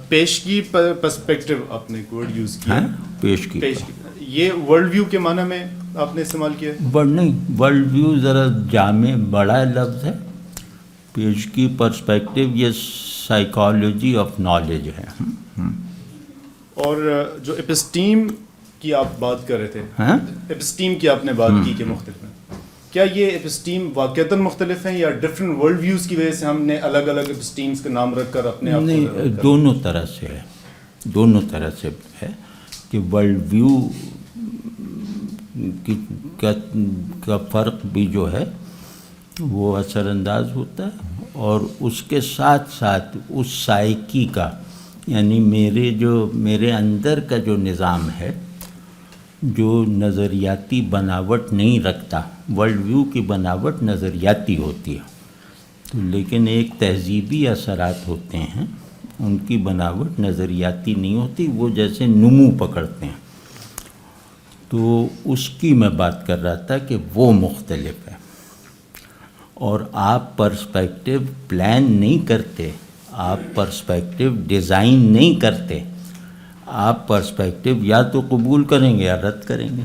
پیشگی پرسپیکٹو آپ نے ورڈ یوز کیا. پیشگی یہ ورلڈ ویو کے معنی میں آپ نے استعمال کیا ہے؟ ورڈ نہیں، ورلڈ ویو ذرا جامع بڑا لفظ ہے. پیشگی پرسپیکٹو یہ سائیکالوجی آف نالج ہے. اور جو ایپسٹیم کی آپ بات کر رہے تھے، ایپسٹیم کی آپ نے بات کی کہ مختلف ہیں، کیا یہ ایپسٹیم واقعتاً مختلف ہیں یا ڈفرینٹ ورلڈ ویوز کی وجہ سے ہم نے الگ الگ ایپسٹیمز کا نام رکھ کر اپنے آپ نہیں، دونوں طرح سے ہے. دونوں طرح سے ہے کہ ورلڈ ویو کا فرق بھی جو ہے وہ اثر انداز ہوتا ہے، اور اس کے ساتھ ساتھ اس سائیکی کا، یعنی میرے اندر کا جو نظام ہے جو نظریاتی بناوٹ نہیں رکھتا. ورلڈ ویو کی بناوٹ نظریاتی ہوتی ہے، تو لیکن ایک تہذیبی اثرات ہوتے ہیں ان کی بناوٹ نظریاتی نہیں ہوتی، وہ جیسے نمو پکڑتے ہیں. تو اس کی میں بات کر رہا تھا کہ وہ مختلف ہے. اور آپ پرسپیکٹو پلان نہیں کرتے، آپ پرسپیکٹو ڈیزائن نہیں کرتے، آپ پرسپیکٹو یا تو قبول کریں گے یا رد کریں گے.